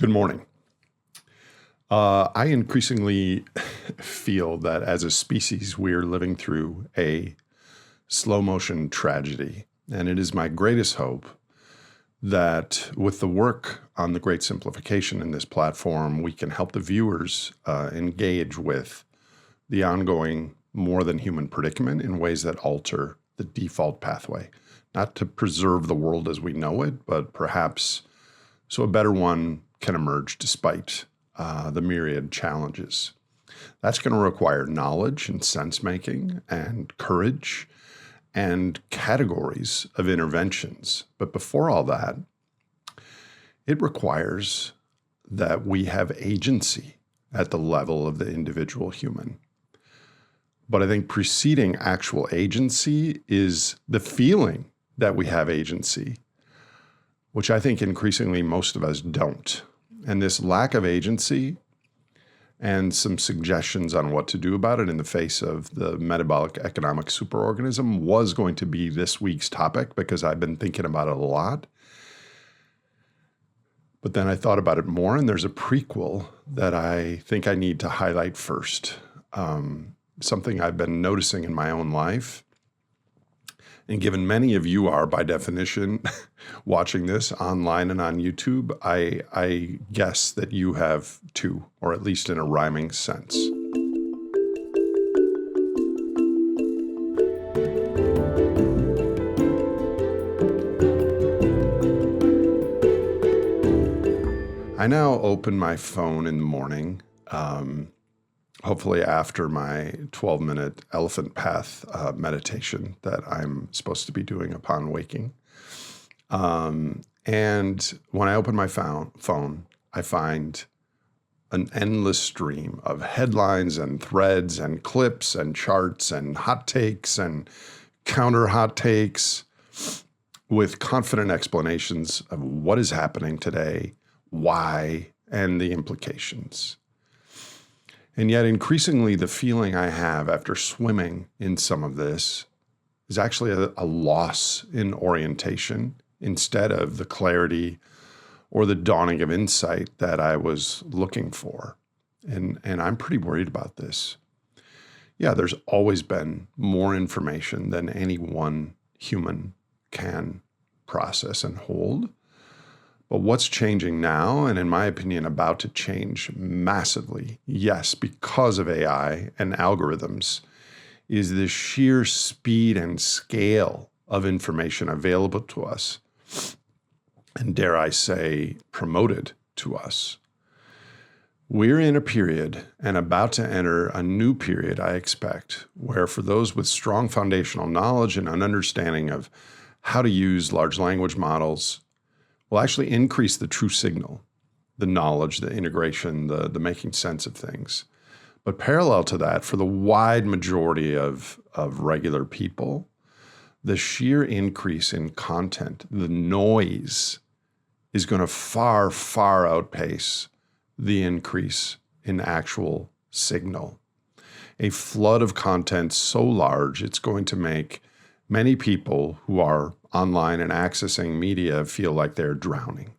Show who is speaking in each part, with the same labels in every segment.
Speaker 1: Good morning. I increasingly feel that as a species, we're living through a slow motion tragedy. And it is my greatest hope that with the work on the great simplification in this platform, we can help the viewers engage with the ongoing more than human predicament in ways that alter the default pathway, not to preserve the world as we know it, but perhaps so a better one can emerge despite the myriad challenges. That's going to require knowledge and sense-making and courage and categories of interventions. But before all that, it requires that we have agency at the level of the individual human. But I think preceding actual agency is the feeling that we have agency, which I think increasingly most of us don't. And this lack of agency and some suggestions on what to do about it in the face of the metabolic economic superorganism was going to be this week's topic because I've been thinking about it a lot. But then I thought about it more, and there's a prequel that I think I need to highlight first. Something I've been noticing in my own life. And given many of you are, by definition, watching this online and on YouTube, I guess that you have too, or at least in a rhyming sense. I now open my phone in the morning, hopefully after my 12-minute elephant path meditation that I'm supposed to be doing upon waking. And when I open my phone, I find an endless stream of headlines and threads and clips and charts and hot takes and counter hot takes with confident explanations of what is happening today, why, and the implications. And yet increasingly the feeling I have after swimming in some of this is actually a loss in orientation instead of the clarity or the dawning of insight that I was looking for. And I'm pretty worried about this. Yeah, there's always been more information than any one human can process and hold. But what's changing now, and in my opinion, about to change massively, yes, because of AI and algorithms, is the sheer speed and scale of information available to us, and dare I say, promoted to us. We're in a period and about to enter a new period, I expect, where for those with strong foundational knowledge and an understanding of how to use large language models, will actually increase the true signal, the knowledge, the integration, the making sense of things. But parallel to that, for the wide majority of regular people, the sheer increase in content, the noise, is going to far, far outpace the increase in actual signal. A flood of content so large, it's going to make many people who are online and accessing media feel like they're drowning.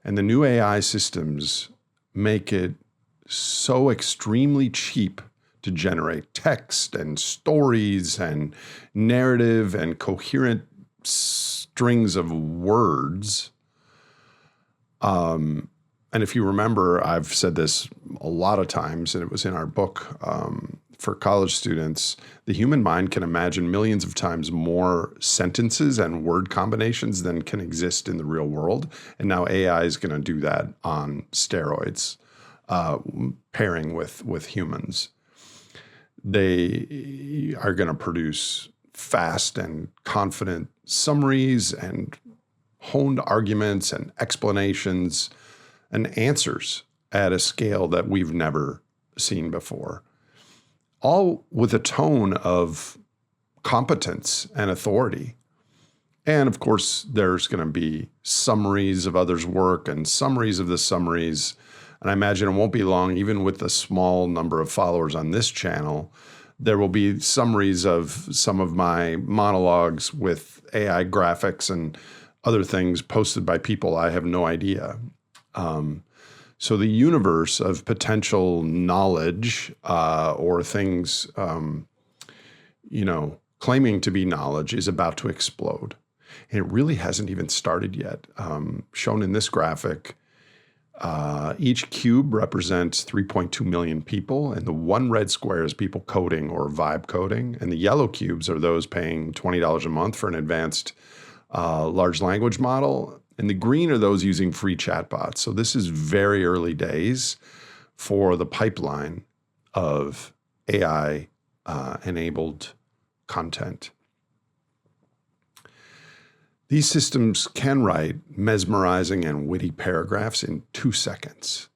Speaker 1: And the new AI systems make it so extremely cheap to generate text and stories and narrative and coherent strings of words. And if you remember, I've said this a lot of times, and it was in our book, for college students, the human mind can imagine millions of times more sentences and word combinations than can exist in the real world. And now AI is going to do that on steroids, pairing with humans. They are going to produce fast and confident summaries and honed arguments and explanations and answers at a scale that we've never seen before. All with a tone of competence and authority. And of course, there's going to be summaries of others' work and summaries of the summaries. And I imagine it won't be long, even with the small number of followers on this channel, there will be summaries of some of my monologues with AI graphics and other things posted by people I have no idea. So the universe of potential knowledge or things, claiming to be knowledge is about to explode. And it really hasn't even started yet. Shown in this graphic, each cube represents 3.2 million people, and the one red square is people coding or vibe coding, and the yellow cubes are those paying $20 a month for an advanced large language model, and the green are those using free chatbots. So this is very early days for the pipeline of AI-enabled content. These systems can write mesmerizing and witty paragraphs in 2 seconds.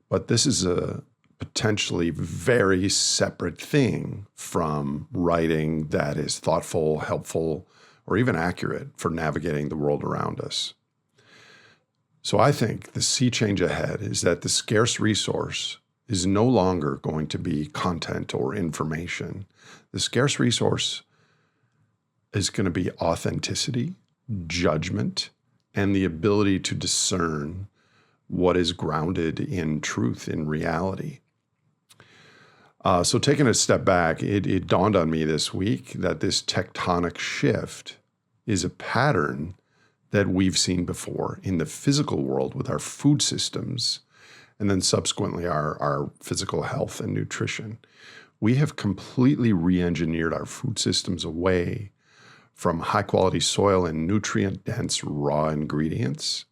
Speaker 1: But this is a potentially very separate thing from writing that is thoughtful, helpful, or even accurate for navigating the world around us. So I think the sea change ahead is that the scarce resource is no longer going to be content or information. The scarce resource is going to be authenticity, judgment, and the ability to discern what is grounded in truth, in reality. So taking a step back, it dawned on me this week that this tectonic shift is a pattern that we've seen before in the physical world with our food systems, and then subsequently our physical health and nutrition. We have completely re-engineered our food systems away from high-quality soil and nutrient-dense raw ingredients,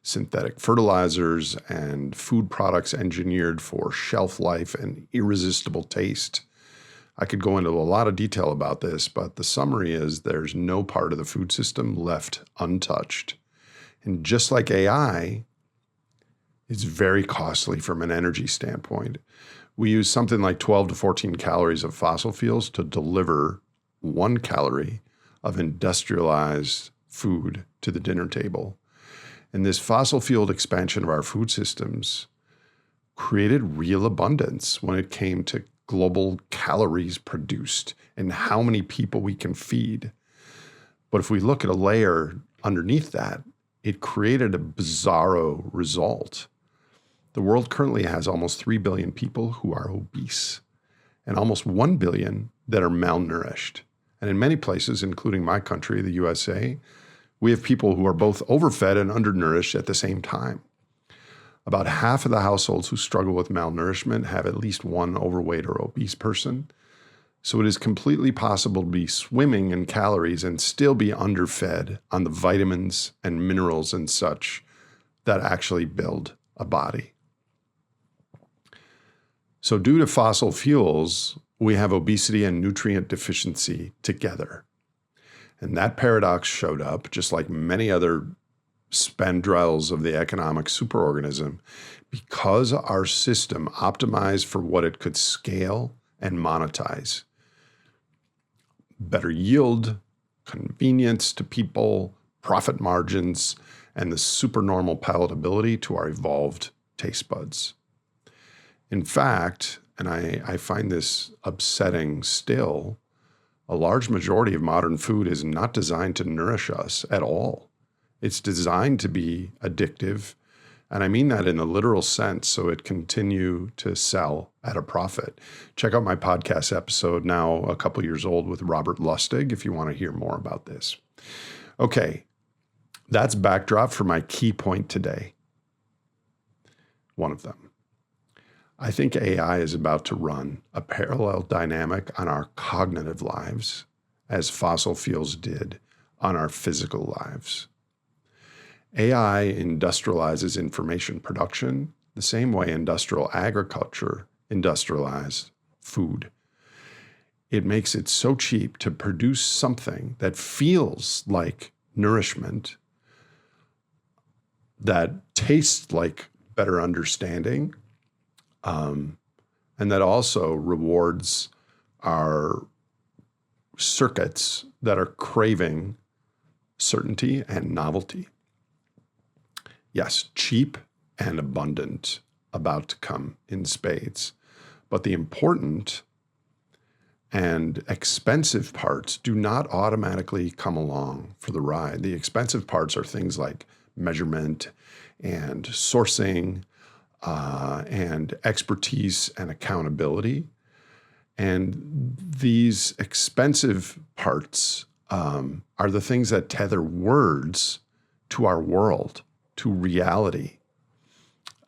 Speaker 1: synthetic fertilizers, and food products engineered for shelf life and irresistible taste. I could go into a lot of detail about this, but the summary is there's no part of the food system left untouched. And just like AI, it's very costly from an energy standpoint. We use something like 12 to 14 calories of fossil fuels to deliver 1 calorie of industrialized food to the dinner table. And this fossil fueled expansion of our food systems created real abundance when it came to global calories produced and how many people we can feed. But if we look at a layer underneath that, it created a bizarro result. The world currently has almost 3 billion people who are obese and almost 1 billion that are malnourished. And in many places, including my country, the USA, we have people who are both overfed and undernourished at the same time. About half of the households who struggle with malnourishment have at least one overweight or obese person. So it is completely possible to be swimming in calories and still be underfed on the vitamins and minerals and such that actually build a body. So due to fossil fuels, we have obesity and nutrient deficiency together. And that paradox showed up, just like many other spandrels of the economic superorganism, because our system optimized for what it could scale and monetize. Better yield, convenience to people, profit margins, and the supernormal palatability to our evolved taste buds. In fact, and I find this upsetting still, a large majority of modern food is not designed to nourish us at all. It's designed to be addictive, and I mean that in a literal sense, so it continue to sell at a profit. Check out my podcast episode, now a couple years old, with Robert Lustig, if you want to hear more about this. Okay, that's backdrop for my key point today. One of them. I think AI is about to run a parallel dynamic on our cognitive lives as fossil fuels did on our physical lives. AI industrializes information production the same way industrial agriculture industrialized food. It makes it so cheap to produce something that feels like nourishment, that tastes like better understanding, and that also rewards our circuits that are craving certainty and novelty. Yes, cheap and abundant, about to come in spades. But the important and expensive parts do not automatically come along for the ride. The expensive parts are things like measurement and sourcing and expertise and accountability. And these expensive parts are the things that tether words to our world, to reality.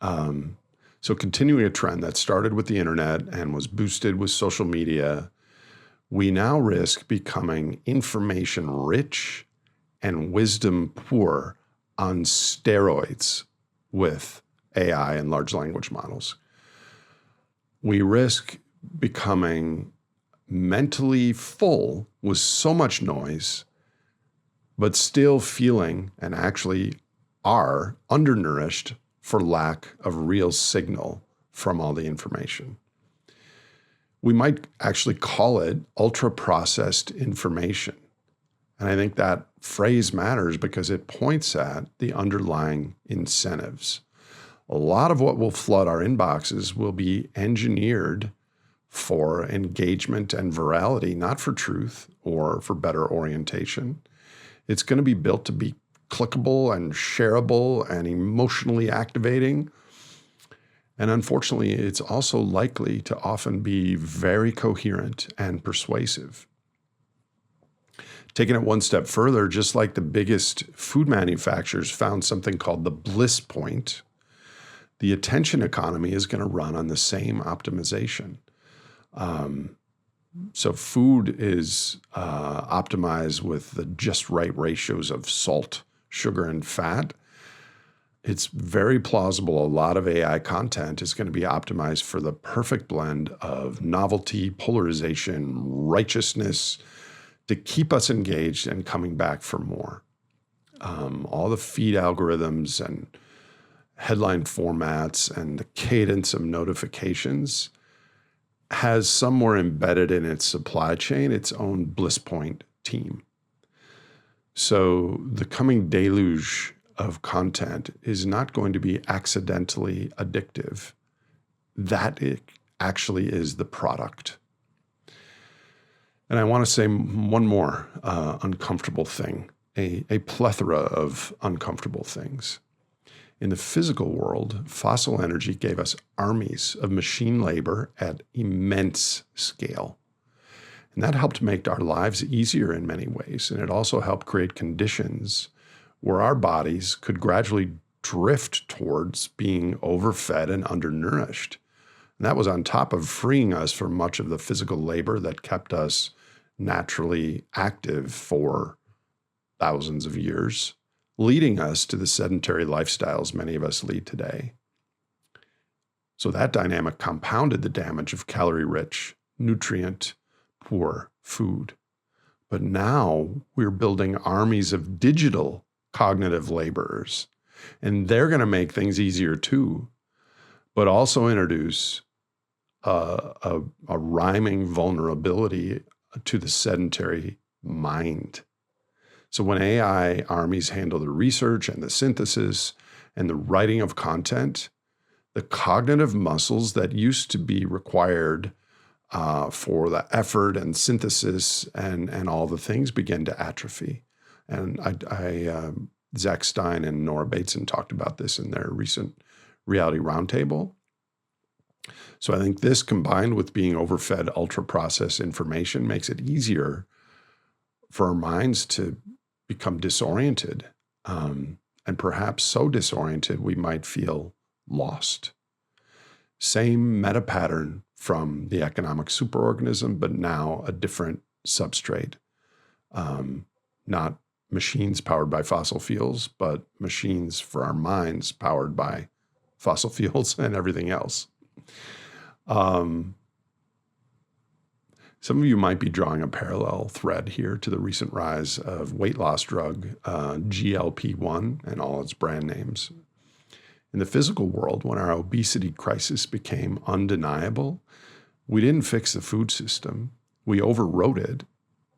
Speaker 1: So continuing a trend that started with the internet and was boosted with social media, we now risk becoming information rich and wisdom poor on steroids with AI and large language models. We risk becoming mentally full with so much noise, but still feeling and actually are undernourished for lack of real signal from all the information. We might actually call it ultra-processed information. And I think that phrase matters because it points at the underlying incentives. A lot of what will flood our inboxes will be engineered for engagement and virality, not for truth or for better orientation. It's going to be built to be clickable and shareable and emotionally activating. And unfortunately, it's also likely to often be very coherent and persuasive. Taking it one step further, just like the biggest food manufacturers found something called the bliss point, the attention economy is going to run on the same optimization. So food is optimized with the just right ratios of salt, sugar, and fat. It's very plausible a lot of AI content is going to be optimized for the perfect blend of novelty, polarization, righteousness to keep us engaged and coming back for more. All the feed algorithms and headline formats and the cadence of notifications has somewhere embedded in its supply chain its own bliss point team. So the coming deluge of content is not going to be accidentally addictive. That it actually is the product. And I want to say one more uncomfortable thing, a plethora of uncomfortable things. In the physical world, fossil energy gave us armies of machine labor at immense scale. And that helped make our lives easier in many ways. And it also helped create conditions where our bodies could gradually drift towards being overfed and undernourished. And that was on top of freeing us from much of the physical labor that kept us naturally active for thousands of years, leading us to the sedentary lifestyles many of us lead today. So that dynamic compounded the damage of calorie-rich, nutrient-poor food. But now we're building armies of digital cognitive laborers, and they're going to make things easier too, but also introduce a rhyming vulnerability to the sedentary mind. So when AI armies handle the research and the synthesis and the writing of content, the cognitive muscles that used to be required for the effort and synthesis and all the things begin to atrophy. And Zach Stein and Nora Bateson talked about this in their recent Reality Roundtable. So I think this, combined with being overfed ultra-processed information, makes it easier for our minds to become disoriented, and perhaps so disoriented we might feel lost. Same meta pattern from the economic superorganism, but now a different substrate. Not machines powered by fossil fuels, but machines for our minds powered by fossil fuels and everything else. Some of you might be drawing a parallel thread here to the recent rise of weight loss drug GLP-1 and all its brand names. In the physical world, when our obesity crisis became undeniable, we didn't fix the food system. We overrode it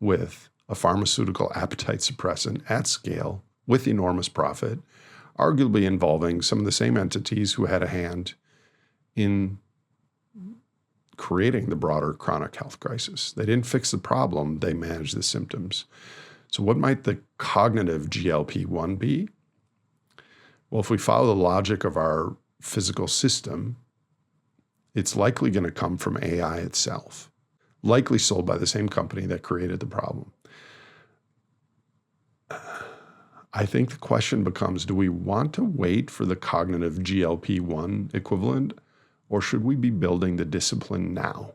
Speaker 1: with a pharmaceutical appetite suppressant at scale with enormous profit, arguably involving some of the same entities who had a hand in creating the broader chronic health crisis. They didn't fix the problem, they managed the symptoms. So what might the cognitive GLP-1 be? Well, if we follow the logic of our physical system, it's likely going to come from AI itself, likely sold by the same company that created the problem. I think the question becomes, do we want to wait for the cognitive GLP-1 equivalent, or should we be building the discipline now,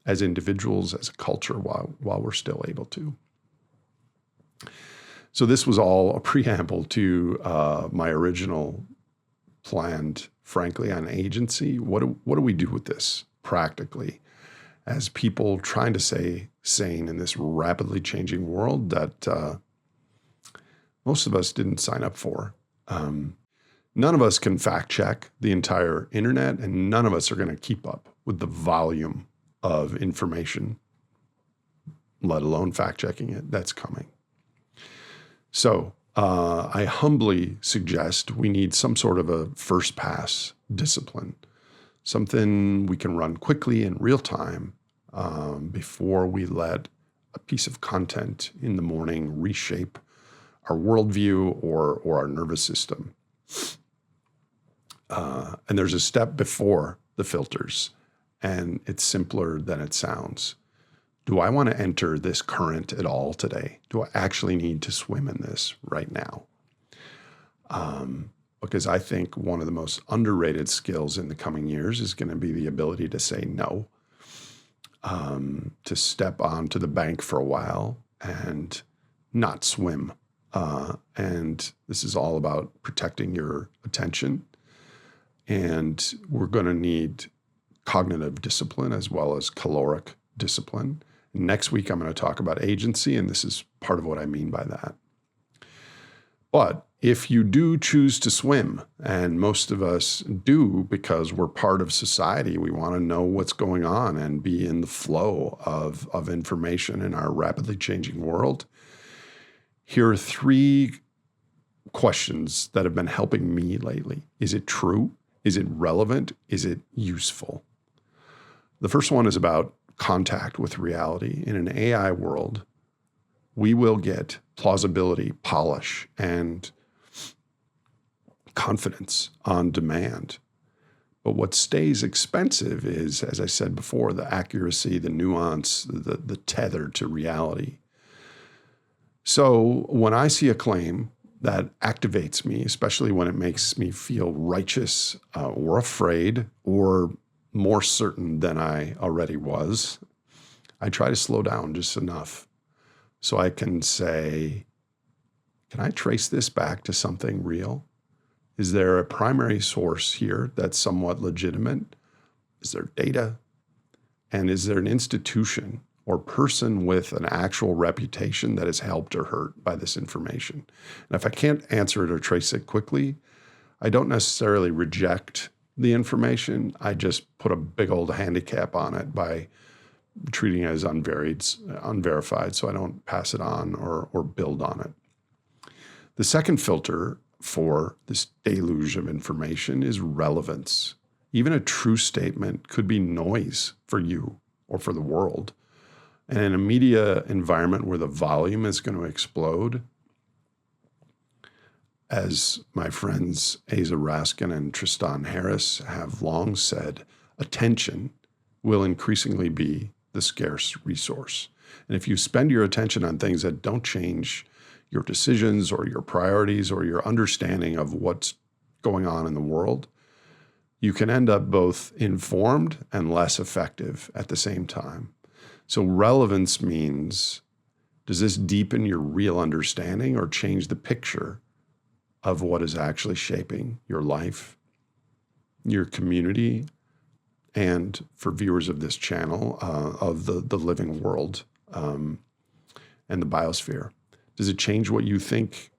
Speaker 1: as individuals, as a culture, while we're still able to? So this was all a preamble to my original planned, frankly, on agency. What do we do with this practically as people trying to stay sane in this rapidly changing world that most of us didn't sign up for? None of us can fact check the entire internet, and none of us are going to keep up with the volume of information, let alone fact checking it, that's coming. So I humbly suggest we need some sort of a first pass discipline, something we can run quickly in real time before we let a piece of content in the morning reshape our worldview or our nervous system. And there's a step before the filters, and it's simpler than it sounds. Do I want to enter this current at all today? Do I actually need to swim in this right now? Because I think one of the most underrated skills in the coming years is going to be the ability to say no, to step onto the bank for a while and not swim. And this is all about protecting your attention. And we're going to need cognitive discipline as well as caloric discipline. Next week, I'm going to talk about agency, and this is part of what I mean by that. But if you do choose to swim, and most of us do because we're part of society, we want to know what's going on and be in the flow of information in our rapidly changing world. Here are 3 questions that have been helping me lately. Is it true? Is it relevant? Is it useful? The first one is about contact with reality. In an AI world, we will get plausibility, polish, and confidence on demand. But what stays expensive is, as I said before, the accuracy, the nuance, the tether to reality. So when I see a claim that activates me, especially when it makes me feel righteous or afraid or more certain than I already was, I try to slow down just enough so I can say, can I trace this back to something real? Is there a primary source here that's somewhat legitimate? Is there data? And is there an institution or person with an actual reputation that is helped or hurt by this information? And if I can't answer it or trace it quickly, I don't necessarily reject the information. I just put a big old handicap on it by treating it as unverified, so I don't pass it on or build on it. The second filter for this deluge of information is relevance. Even a true statement could be noise for you or for the world. And in a media environment where the volume is going to explode, as my friends Asa Raskin and Tristan Harris have long said, attention will increasingly be the scarce resource. And if you spend your attention on things that don't change your decisions or your priorities or your understanding of what's going on in the world, you can end up both informed and less effective at the same time. So relevance means, does this deepen your real understanding or change the picture of what is actually shaping your life, your community, and for viewers of this channel, of the living world and the biosphere? Does it change what you think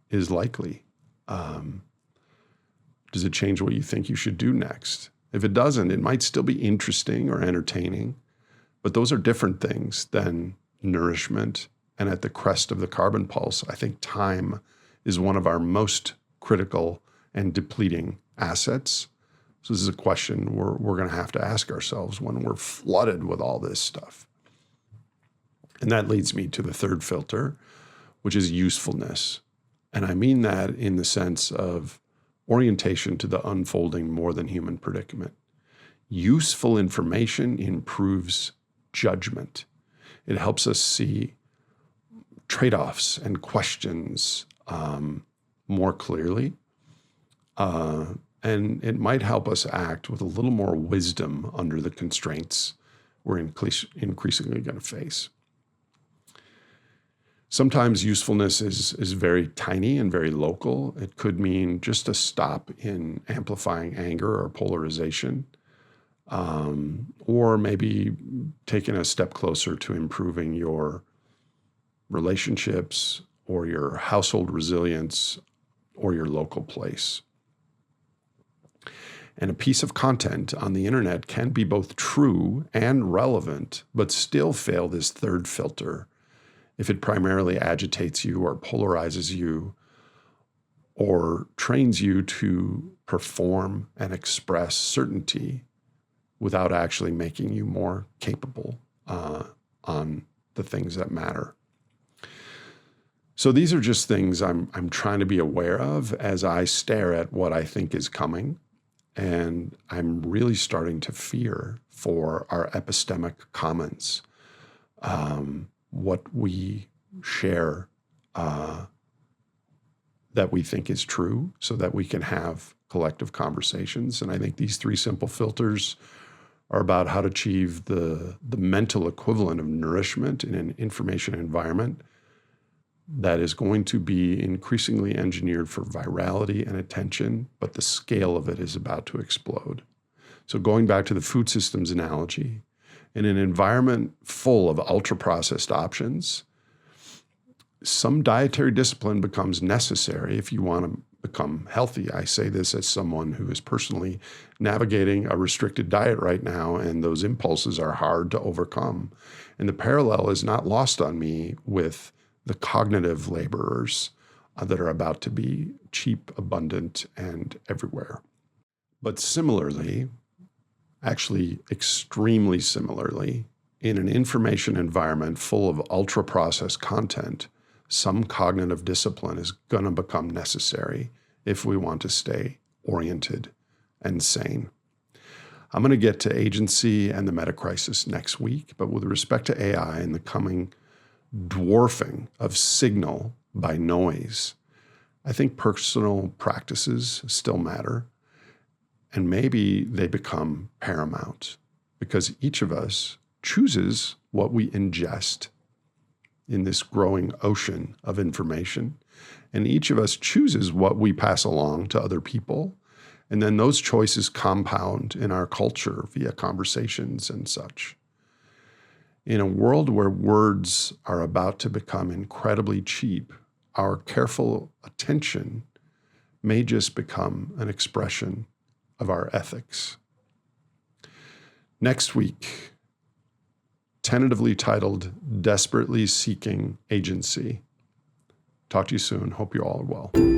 Speaker 1: is likely? Does it change what you think you should do next? If it doesn't, it might still be interesting or entertaining, but those are different things than nourishment. And at the crest of the carbon pulse, I think time is one of our most critical and depleting assets. So this is a question we're going to have to ask ourselves when we're flooded with all this stuff. And that leads me to the third filter, which is usefulness. And I mean that in the sense of orientation to the unfolding more than human predicament. Useful information improves judgment. It helps us see trade-offs and questions more clearly. And it might help us act with a little more wisdom under the constraints we're increasingly going to face. Sometimes usefulness is very tiny and very local. It could mean just a stop in amplifying anger or polarization, or maybe taking a step closer to improving your relationships or your household resilience or your local place. And a piece of content on the internet can be both true and relevant, but still fail this third filter if it primarily agitates you or polarizes you or trains you to perform and express certainty without actually making you more capable on the things that matter. So these are just things I'm trying to be aware of as I stare at what I think is coming. And I'm really starting to fear for our epistemic commons, what we share that we think is true so that we can have collective conversations. And I think these three simple filters are about how to achieve the mental equivalent of nourishment in an information environment that is going to be increasingly engineered for virality and attention, but the scale of it is about to explode. So going back to the food systems analogy, in an environment full of ultra-processed options, some dietary discipline becomes necessary if you want to become healthy. I say this as someone who is personally navigating a restricted diet right now, and those impulses are hard to overcome. And the parallel is not lost on me with the cognitive laborers that are about to be cheap, abundant, and everywhere. But similarly, actually extremely similarly, in an information environment full of ultra-processed content, some cognitive discipline is going to become necessary if we want to stay oriented and sane. I'm going to get to agency and the meta crisis next week, but with respect to AI and the coming dwarfing of signal by noise, I think personal practices still matter, and maybe they become paramount because each of us chooses what we ingest in this growing ocean of information, and each of us chooses what we pass along to other people, and then those choices compound in our culture via conversations and such. In a world where words are about to become incredibly cheap, our careful attention may just become an expression of our ethics. Next week, tentatively titled Desperately Seeking Agency. Talk to you soon. Hope you all are well.